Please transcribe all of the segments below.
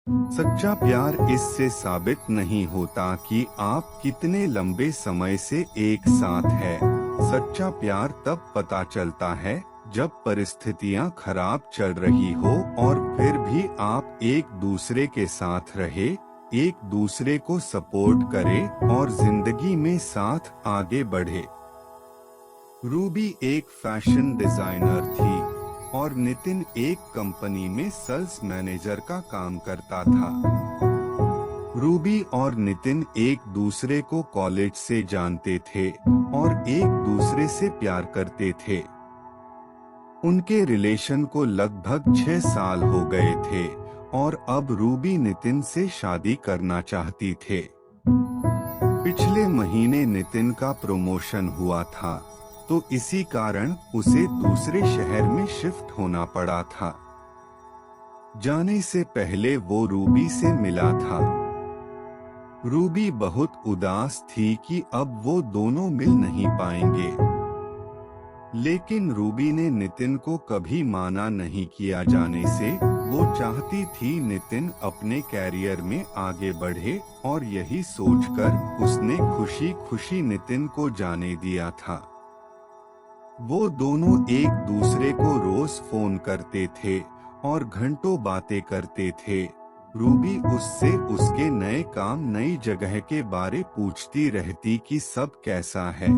सच्चा प्यार इससे साबित नहीं होता कि आप कितने लंबे समय से एक साथ है। सच्चा प्यार तब पता चलता है जब परिस्थितियां खराब चल रही हो और फिर भी आप एक दूसरे के साथ रहे, एक दूसरे को सपोर्ट करे और जिंदगी में साथ आगे बढ़े। रूबी एक फैशन डिजाइनर थी और नितिन एक कंपनी में सेल्स मैनेजर का काम करता था। रूबी और नितिन एक दूसरे को कॉलेज से जानते थे और एक दूसरे से प्यार करते थे। उनके रिलेशन को लगभग 6 साल हो गए थे और अब रूबी नितिन से शादी करना चाहती थे। पिछले महीने नितिन का प्रमोशन हुआ था, तो इसी कारण उसे दूसरे शहर में शिफ्ट होना पड़ा था। जाने से पहले वो रूबी से मिला था। रूबी बहुत उदास थी कि अब वो दोनों मिल नहीं पाएंगे, लेकिन रूबी ने नितिन को कभी माना नहीं किया। जाने से वो चाहती थी नितिन अपने कैरियर में आगे बढ़े और यही सोचकर उसने खुशी खुशी नितिन को जाने दिया था। वो दोनों एक दूसरे को रोज फोन करते थे और घंटों बातें करते थे। रूबी उससे उसके नए काम, नई जगह के बारे पूछती रहती कि सब कैसा है।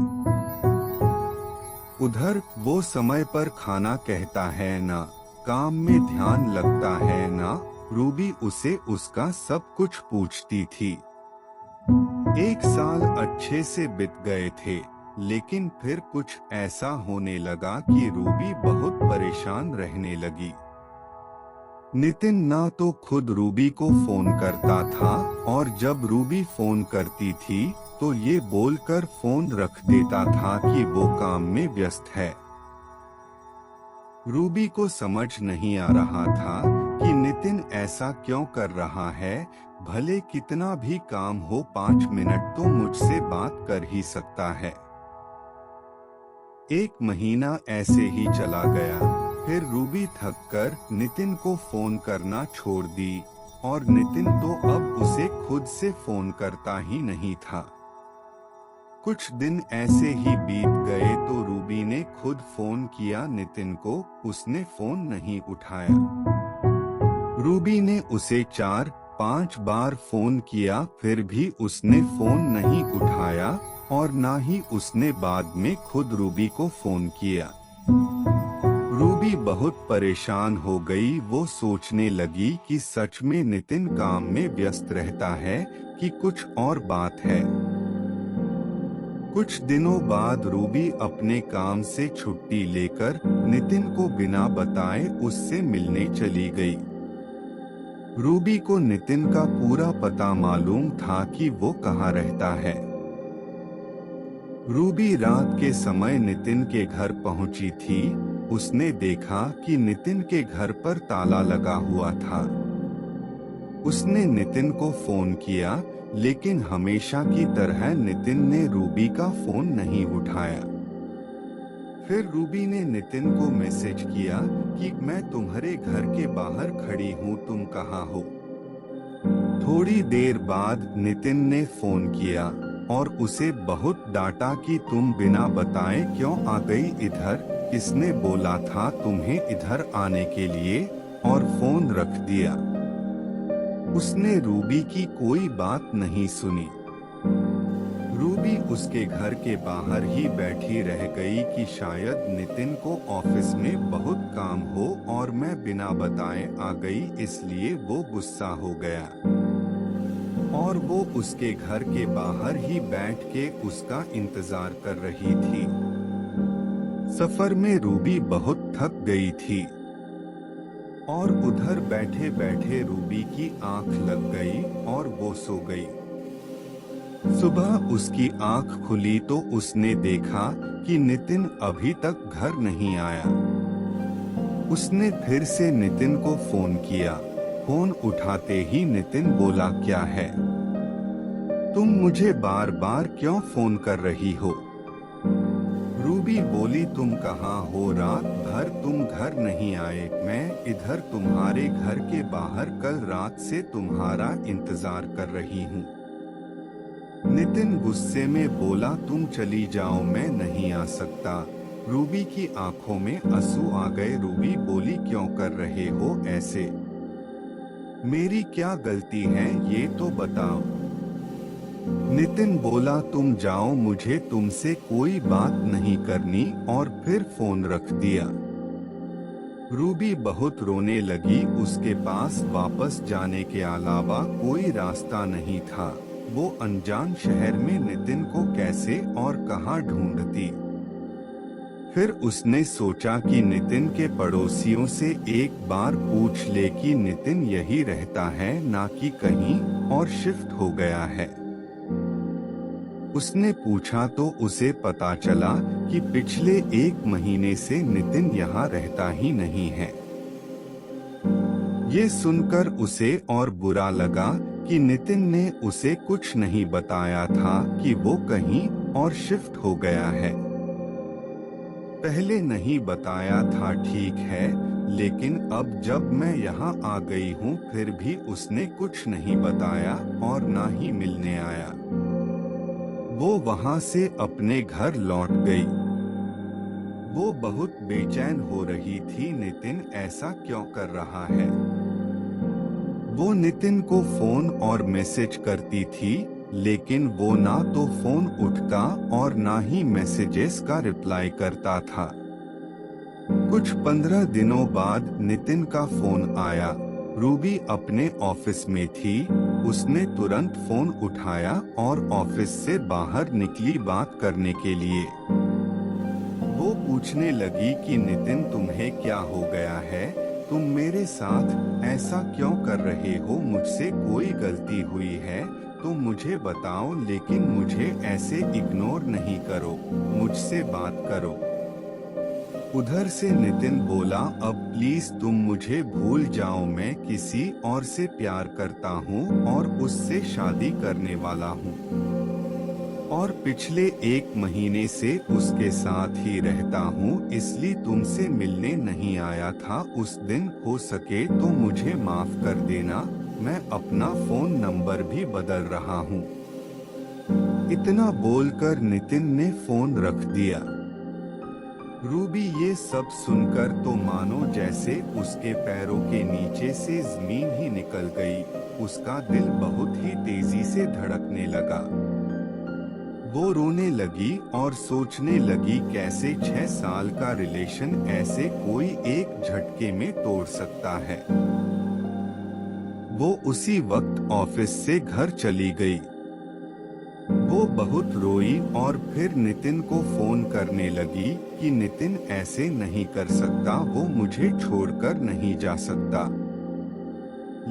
उधर वो समय पर खाना कहता है ना, काम में ध्यान लगता है ना। रूबी उसे उसका सब कुछ पूछती थी। 1 साल अच्छे से बीत गए थे, लेकिन फिर कुछ ऐसा होने लगा कि रूबी बहुत परेशान रहने लगी। नितिन ना तो खुद रूबी को फोन करता था और जब रूबी फोन करती थी तो ये बोलकर फोन रख देता था कि वो काम में व्यस्त है। रूबी को समझ नहीं आ रहा था कि नितिन ऐसा क्यों कर रहा है। भले कितना भी काम हो, 5 मिनट तो मुझसे बात कर ही सकता है। 1 महीना ऐसे ही चला गया। फिर रूबी थककर नितिन को फोन करना छोड़ दी और नितिन तो अब उसे खुद से फोन करता ही नहीं था। कुछ दिन ऐसे ही बीत गए तो रूबी ने खुद फोन किया नितिन को। उसने फोन नहीं उठाया। रूबी ने उसे 4-5 बार फोन किया, फिर भी उसने फोन नहीं उठाया और ना ही उसने बाद में खुद रूबी को फोन किया। रूबी बहुत परेशान हो गई। वो सोचने लगी कि सच में नितिन काम में व्यस्त रहता है कि कुछ और बात है। कुछ दिनों बाद रूबी अपने काम से छुट्टी लेकर नितिन को बिना बताए उससे मिलने चली गई। रूबी को नितिन का पूरा पता मालूम था कि वो कहाँ रहता है। रूबी रात के समय नितिन के घर पहुंची थी। उसने देखा कि नितिन के घर पर ताला लगा हुआ था। उसने नितिन को फोन किया, लेकिन हमेशा की तरह नितिन ने रूबी का फोन नहीं उठाया। फिर रूबी ने नितिन को मैसेज किया कि मैं तुम्हारे घर के बाहर खड़ी हूँ, तुम कहाँ हो। थोड़ी देर बाद नितिन ने फोन किया और उसे बहुत डांटा कि तुम बिना बताए क्यों आ गई इधर, किसने बोला था तुम्हें इधर आने के लिए, और फोन रख दिया। उसने रूबी की कोई बात नहीं सुनी। रूबी उसके घर के बाहर ही बैठी रह गई कि शायद नितिन को ऑफिस में बहुत काम हो और मैं बिना बताए आ गई, इसलिए वो गुस्सा हो गया और वो उसके घर के बाहर ही बैठ के उसका इंतजार कर रही थी। सफर में रूबी बहुत थक गई थी और उधर बैठे बैठे रूबी की आंख लग गई और वो सो गई। सुबह उसकी आंख खुली तो उसने देखा कि नितिन अभी तक घर नहीं आया। उसने फिर से नितिन को फोन किया। फोन उठाते ही नितिन बोला, क्या है, तुम मुझे बार बार क्यों फोन कर रही हो। रूबी बोली, तुम कहाँ हो? रात भर तुम घर नहीं आए। मैं इधर तुम्हारे घर के बाहर कल रात से तुम्हारा इंतजार कर रही हूँ। नितिन गुस्से में बोला, तुम चली जाओ, मैं नहीं आ सकता। रूबी की आंखों में आंसू आ गए। रूबी बोली, क्यों कर रहे हो ऐसे? मेरी क्या गलती है ये तो बताओ। नितिन बोला, तुम जाओ, मुझे तुमसे कोई बात नहीं करनी, और फिर फोन रख दिया। रूबी बहुत रोने लगी। उसके पास वापस जाने के अलावा कोई रास्ता नहीं था। वो अनजान शहर में नितिन को कैसे और कहां ढूंढती। फिर उसने सोचा कि नितिन के पड़ोसियों से एक बार पूछ ले कि नितिन यही रहता है ना कि कहीं और शिफ्ट हो गया है। उसने पूछा तो उसे पता चला कि पिछले 1 महीने से नितिन यहाँ रहता ही नहीं है। ये सुनकर उसे और बुरा लगा कि नितिन ने उसे कुछ नहीं बताया था कि वो कहीं और शिफ्ट हो गया है। पहले नहीं बताया था ठीक है, लेकिन अब जब मैं यहाँ आ गई हूँ फिर भी उसने कुछ नहीं बताया और ना ही मिलने आया। वो वहाँ से अपने घर लौट गई। वो बहुत बेचैन हो रही थी। नितिन ऐसा क्यों कर रहा है? वो नितिन को फोन और मैसेज करती थी, लेकिन वो ना तो फोन उठता और ना ही मैसेजेस का रिप्लाई करता था। कुछ 15 दिनों बाद नितिन का फोन आया। रूबी अपने ऑफिस में थी। उसने तुरंत फोन उठाया और ऑफिस से बाहर निकली बात करने के लिए। वो पूछने लगी कि नितिन, तुम्हें क्या हो गया है? तुम मेरे साथ ऐसा क्यों कर रहे हो? मुझसे कोई गलती हुई है तो मुझे बताओ, लेकिन मुझे ऐसे इग्नोर नहीं करो, मुझसे बात करो। उधर से नितिन बोला, अब प्लीज तुम मुझे भूल जाओ, मैं किसी और से प्यार करता हूँ और उससे शादी करने वाला हूँ, और पिछले 1 महीने से उसके साथ ही रहता हूँ, इसलिए तुमसे मिलने नहीं आया था उस दिन। हो सके तो मुझे माफ कर देना, मैं अपना फोन नंबर भी बदल रहा हूँ। इतना बोलकर नितिन ने फोन रख दिया। रूबी ये सब सुनकर तो मानो जैसे उसके पैरों के नीचे से जमीन ही निकल गई। उसका दिल बहुत ही तेजी से धड़कने लगा। वो रोने लगी और सोचने लगी कैसे 6 साल का रिलेशन ऐसे कोई एक झटके में तोड़ सकता है। वो उसी वक्त ऑफिस से घर चली गई। वो बहुत रोई और फिर नितिन को फोन करने लगी कि नितिन ऐसे नहीं कर सकता, वो मुझे छोड़कर नहीं जा सकता।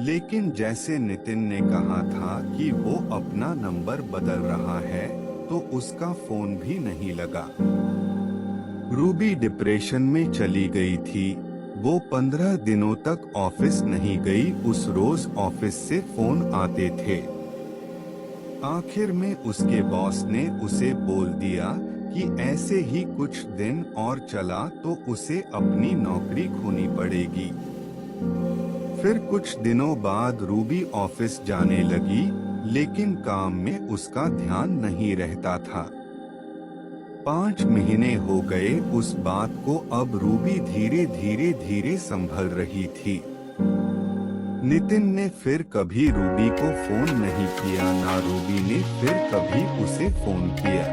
लेकिन जैसे नितिन ने कहा था कि वो अपना नंबर बदल रहा है, तो उसका फोन भी नहीं लगा। रूबी डिप्रेशन में चली गई थी। वो 15 दिनों तक ऑफिस नहीं गई। उस रोज ऑफिस से फोन आते थे। आखिर में उसके बॉस ने उसे बोल दिया कि ऐसे ही कुछ दिन और चला तो उसे अपनी नौकरी खोनी पड़ेगी। फिर कुछ दिनों बाद रूबी ऑफिस जाने लगी, लेकिन काम में उसका ध्यान नहीं रहता था। 5 महीने हो गए उस बात को। अब रूबी धीरे संभल रही थी। नितिन ने फिर कभी रूबी को फोन नहीं किया, ना रूबी ने फिर कभी उसे फोन किया।